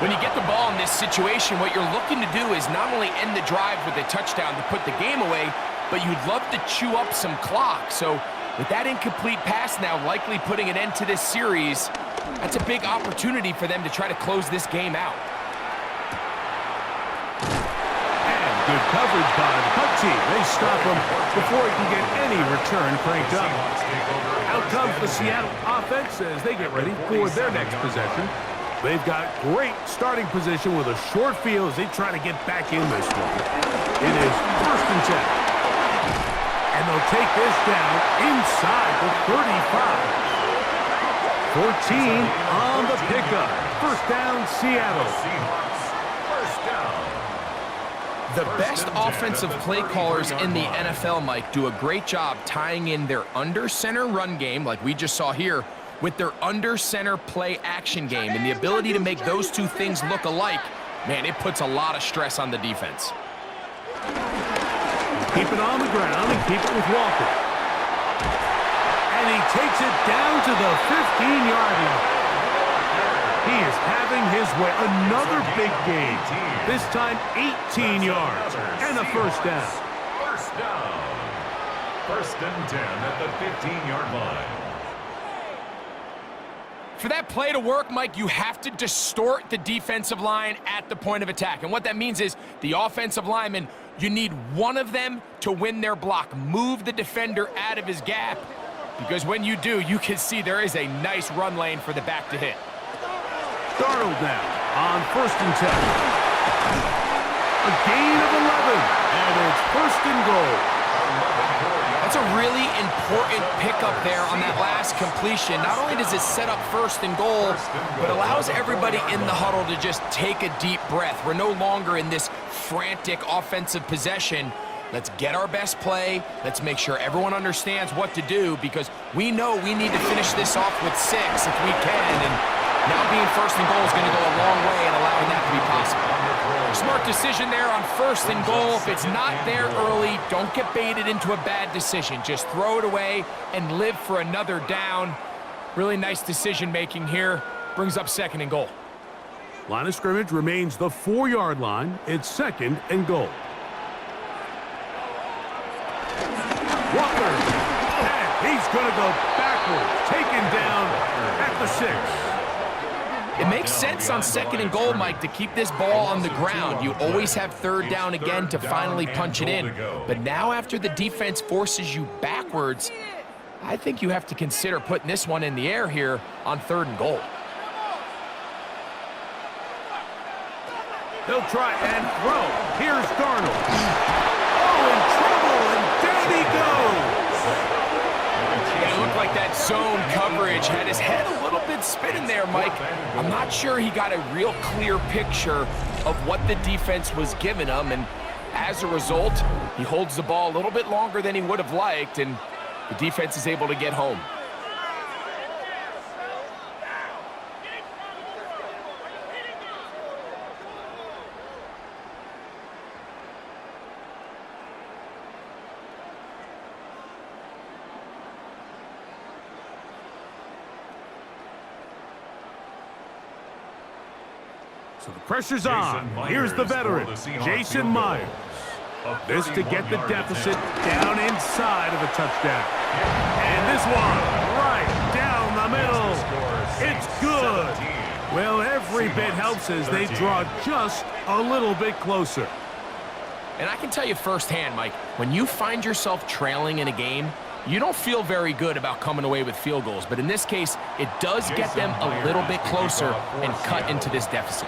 [SPEAKER 2] When you get the ball in this situation, what you're looking to do is not only end the drive with a touchdown to put the game away, but you'd love to chew up some clock. So with that incomplete pass now likely putting an end to this series, that's a big opportunity for them to try to close this game out.
[SPEAKER 1] And good coverage by the punt team. They stop him before he can get any return cranked up. Out comes the Seattle offense as they get ready for their next possession. They've got great starting position with a short field as they try to get back in this one. It is 1st and 10. And they'll take this down inside the 35. 14 on the pickup. 1st down, Seattle.
[SPEAKER 2] The best offensive play callers in the NFL, Mike, do a great job tying in their under-center run game, like we just saw here, with their under-center play action game. And the ability to make those two things look alike, man, it puts a lot of stress on the defense.
[SPEAKER 1] Keep it on the ground and keep it with Walker. And he takes it down to the 15-yard line. He is having his way. Another big game. This time 18 yards and a first down.
[SPEAKER 3] First down. First and 10 at the 15-yard line.
[SPEAKER 2] For that play to work, Mike, you have to distort the defensive line at the point of attack. And what that means is the offensive linemen, you need one of them to win their block. Move the defender out of his gap. Because when you do, you can see there is a nice run lane for the back to hit.
[SPEAKER 1] Darnold now on first and 10. A gain of 11, and it's first and goal.
[SPEAKER 2] That's a really important pickup there on that last completion. Not only does it set up first and goal, but allows everybody in the huddle to just take a deep breath. We're no longer in this frantic offensive possession. Let's get our best play. Let's make sure everyone understands what to do, because we know we need to finish this off with 6 if we can. And now being first and goal is going to go a long way in allowing that to be possible. Smart decision there on first and goal. If it's not there early, don't get baited into a bad decision. Just throw it away and live for another down. Really nice decision making here. Brings up second and goal.
[SPEAKER 1] Line of scrimmage remains the 4-yard line. It's second and goal. Walker, and he's going to go backwards, taken down at the 6.
[SPEAKER 2] It makes sense on second and goal, Mike, to keep this ball on the ground. You always have third down again to finally punch it in. But now after the defense forces you backwards, I think you have to consider putting this one in the air here on third and goal.
[SPEAKER 1] They'll try and throw. Here's Darnold. Oh, in trouble, and down he goes.
[SPEAKER 2] It looked like that zone coverage had his head a little bit spinning there, Mike. I'm not sure he got a real clear picture of what the defense was giving him, and as a result, he holds the ball a little bit longer than he would have liked, and the defense is able to get home.
[SPEAKER 1] So the pressure's on. Here's the veteran, Jason Myers. This to get the deficit down inside of a touchdown. And this one right down the middle. It's good. Well, every bit helps as they draw just a little bit closer.
[SPEAKER 2] And I can tell you firsthand, Mike, when you find yourself trailing in a game, you don't feel very good about coming away with field goals. But in this case, it does get them a little bit closer and cut into this deficit.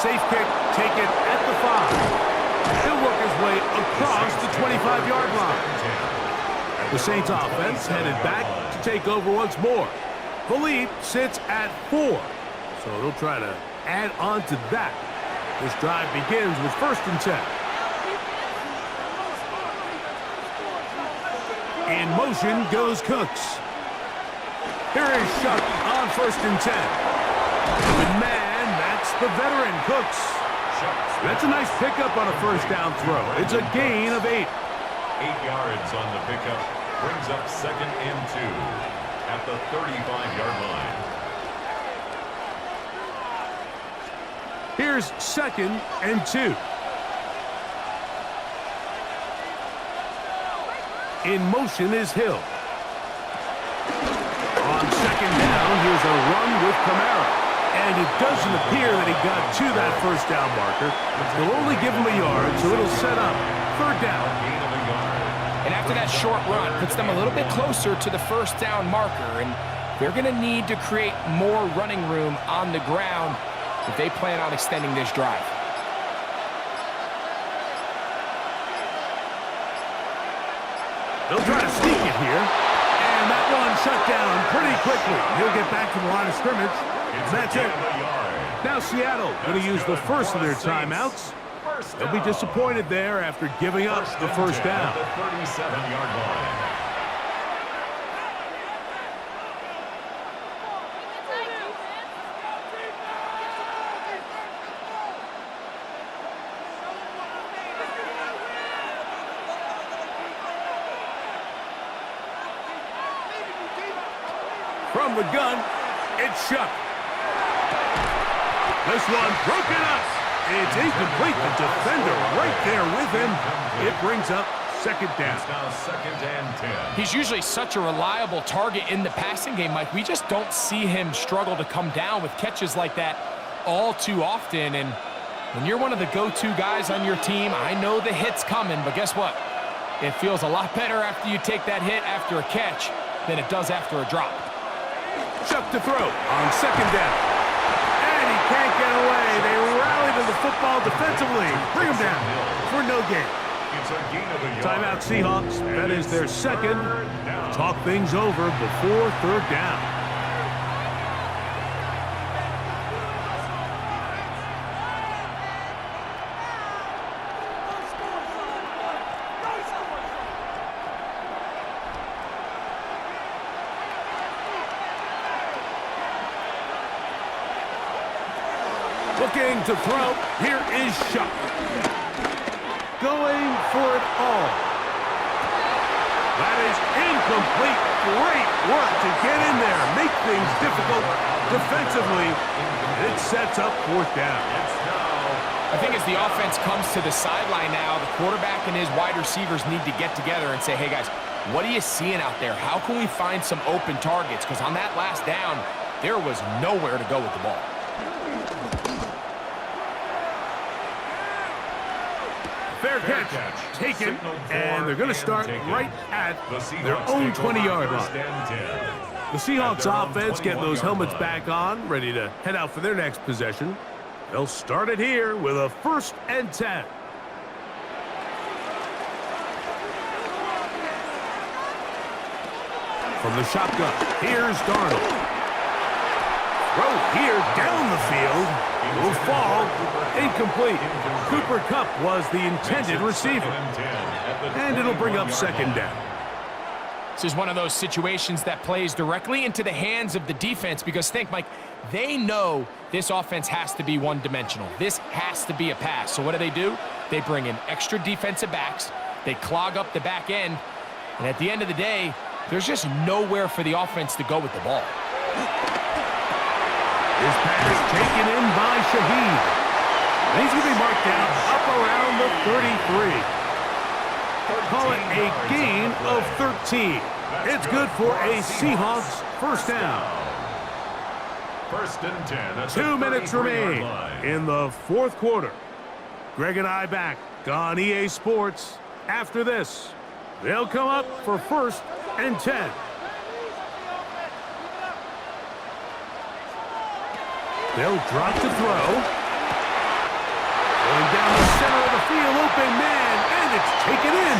[SPEAKER 1] Safe kick, take it at the 5. He'll work his way across the 25-yard line. The Saints offense headed back to take over once more. The lead sits at 4, so they'll try to add on to that. This drive begins with first and 10. In motion goes Cooks. Here is Shuck on first and 10. Good man. That's the veteran, Cooks. That's a nice pickup on a first down throw. It's a gain of 8.
[SPEAKER 3] 8 yards on the pickup. Brings up second and 2 at the 35-yard line.
[SPEAKER 1] Here's second and 2. In motion is Hill. On second down, here's a run with Kamara. And it doesn't appear that he got to that first down marker. They'll only give him a yard, so it'll set up third down.
[SPEAKER 2] And after that short run, puts them a little bit closer to the first down marker. And they're going to need to create more running room on the ground if they plan on extending this drive.
[SPEAKER 1] They'll try to sneak it here. And that one shut down pretty quickly. He'll get back to the line of scrimmage. That's it. Now Seattle going to use the first of their timeouts. They'll be disappointed there after giving up the first down.
[SPEAKER 3] At the 37-yard line.
[SPEAKER 1] From the gun, it's Shuck. This one broken up. It's incomplete. The defender right there with him. It brings up second down.
[SPEAKER 3] It's now 2nd and 10.
[SPEAKER 2] He's usually such a reliable target in the passing game, Mike. We just don't see him struggle to come down with catches like that all too often. And when you're one of the go-to guys on your team, I know the hit's coming, but guess what? It feels a lot better after you take that hit after a catch than it does after a drop.
[SPEAKER 1] Chuck to throw on second down. And he can't get away. They rally to the football defensively. Bring him down for no gain.
[SPEAKER 3] It's a gain of a yard.
[SPEAKER 1] Timeout Seahawks. That is their second. Talk things over before third down. Looking to throw. Here is Shuck. Going for it all. That is incomplete. Great work to get in there. Make things difficult defensively. It sets up fourth down.
[SPEAKER 2] I think as the offense comes to the sideline now, the quarterback and his wide receivers need to get together and say, hey, guys, what are you seeing out there? How can we find some open targets? Because on that last down, there was nowhere to go with the ball.
[SPEAKER 1] Fair catch taken, and they're going to start right at their own 20-yard line. The Seahawks offense getting those helmets back on, ready to head out for their next possession. They'll start it here with a 1st and 10. From the shotgun, here's Darnold. Throw here down the field. Will fall. Incomplete. Cooper Kupp was the intended receiver. And it'll bring up second down.
[SPEAKER 2] This is one of those situations that plays directly into the hands of the defense because think, Mike, they know this offense has to be one-dimensional. This has to be a pass. So what do? They bring in extra defensive backs. They clog up the back end. And at the end of the day, there's just nowhere for the offense to go with the ball.
[SPEAKER 1] This pass taken in by Shaheed. And he's going to be marked down up around the 33. Call it a gain of 13. It's good for a Seahawks first down.
[SPEAKER 3] 1st and 10. That's
[SPEAKER 1] 2 minutes remain
[SPEAKER 3] line.
[SPEAKER 1] in the fourth quarter. Greg and I back on EA Sports. After this, they'll come up for 1st and 10. They'll drop to throw. Going down the center of the field, open man, and it's taken in.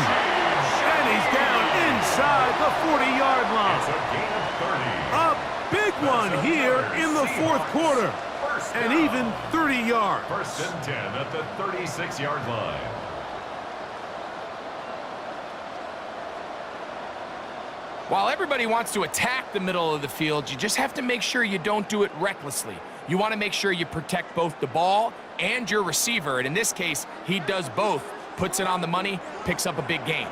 [SPEAKER 1] And he's down inside the 40-yard line.
[SPEAKER 3] It's a gain of 30.
[SPEAKER 1] A big one here in the fourth quarter. And even 30 yards.
[SPEAKER 3] 1st and 10 at the 36-yard line.
[SPEAKER 2] While everybody wants to attack the middle of the field, you just have to make sure you don't do it recklessly. You want to make sure you protect both the ball and your receiver, and in this case, he does both. Puts it on the money, picks up a big gain.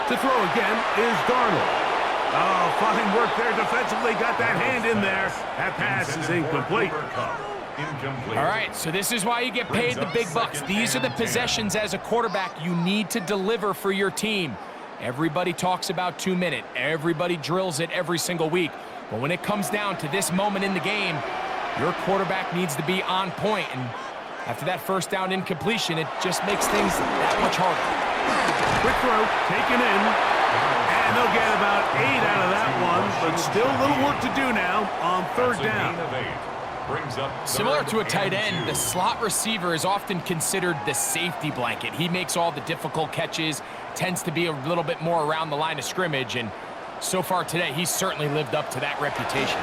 [SPEAKER 1] To throw again is Darnold. Oh, fine work there defensively. Got that hand in there. That pass is incomplete.
[SPEAKER 3] Incomplete.
[SPEAKER 2] All right, so this is why you get paid the big bucks. These are the possessions as a quarterback you need to deliver for your team. Everybody talks about 2-minute. Everybody drills it every single week. But when it comes down to this moment in the game, your quarterback needs to be on point. And after that first down incompletion, it just makes things that much harder.
[SPEAKER 1] Quick throw, taken in. And they'll get about 8 out of that one, but still a little work to do now on third down.
[SPEAKER 2] Similar to a tight end, the slot receiver is often considered the safety blanket. He makes all the difficult catches, tends to be a little bit more around the line of scrimmage, and so far today, he's certainly lived up to that reputation.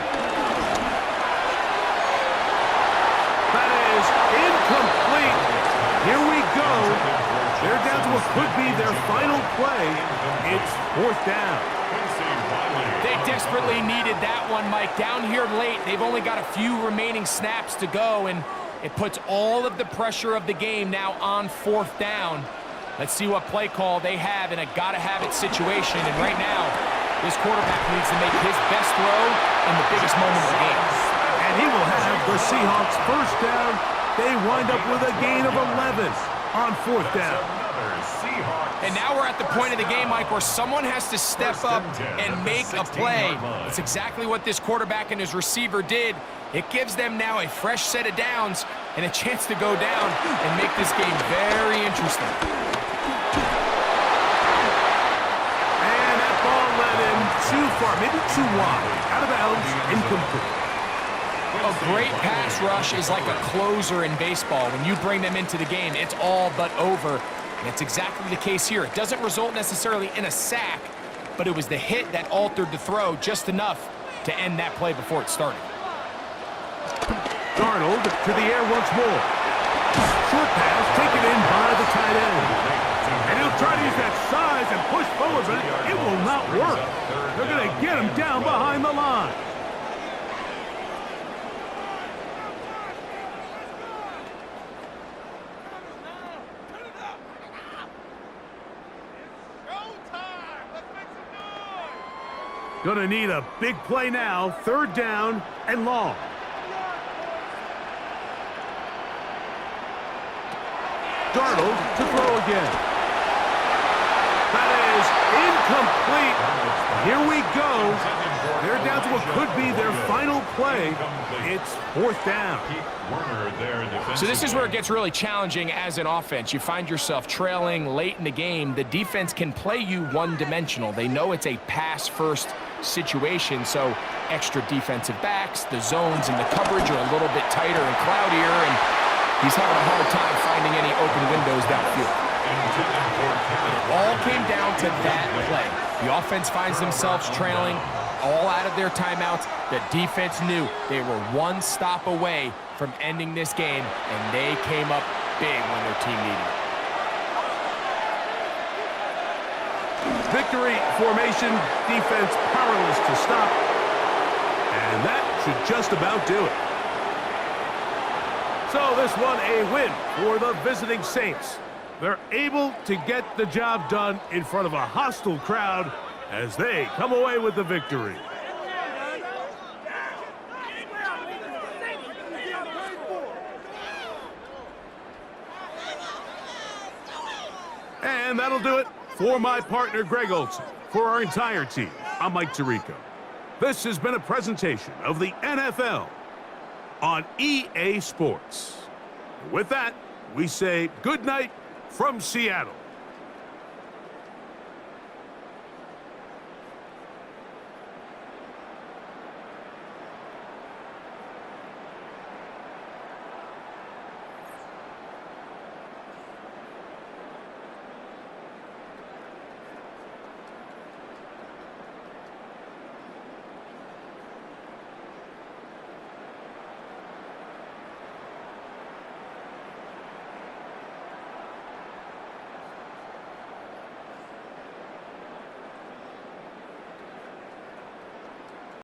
[SPEAKER 1] That is incomplete. Here we go. They're down to what could be their final play. It's 4th down.
[SPEAKER 2] They desperately needed that one, Mike. Down here late, they've only got a few remaining snaps to go, and it puts all of the pressure of the game now on 4th down. Let's see what play call they have in a gotta-have-it situation, and right now, this quarterback needs to make his best throw in the biggest moment of the game.
[SPEAKER 1] And he will have the Seahawks 1st down. They wind up with a gain of 11 on 4th down.
[SPEAKER 2] And now we're at the point of the game, Mike, where someone has to step up and make a play. It's exactly what this quarterback and his receiver did. It gives them now a fresh set of downs and a chance to go down and make this game very interesting.
[SPEAKER 1] And that ball led him too far, maybe too wide. Out of bounds, incomplete.
[SPEAKER 2] A great pass rush is like a closer in baseball. When you bring them into the game, it's all but over. And it's exactly the case here. It doesn't result necessarily in a sack, but it was the hit that altered the throw just enough to end that play before it started.
[SPEAKER 1] Darnold to the air once more. Short pass taken in by the tight end. And he'll try to use that size and push forward, but it will not work. They're going to get him down behind the line. Gonna need a big play now. 3rd down and long. Darnold to throw again. That is incomplete. Here we go. They're down to what could be their final play. It's 4th down.
[SPEAKER 2] So this is where it gets really challenging as an offense. You find yourself trailing late in the game. The defense can play you one-dimensional. They know it's a pass-first situation, so extra defensive backs, the zones and the coverage are a little bit tighter and cloudier, and he's having a hard time finding any open windows downfield. It all came down to that play. The offense finds themselves trailing, all out of their timeouts. The defense knew they were one stop away from ending this game, and they came up big when their team needed it.
[SPEAKER 1] Victory formation, defense powerless to stop. And that should just about do it. So this one a win for the visiting Saints. They're able to get the job done in front of a hostile crowd as they come away with the victory. And that'll do it for my partner, Greg Olson. For our entire team, I'm Mike Tirico. This has been a presentation of the NFL on EA Sports. With that, we say good night from Seattle.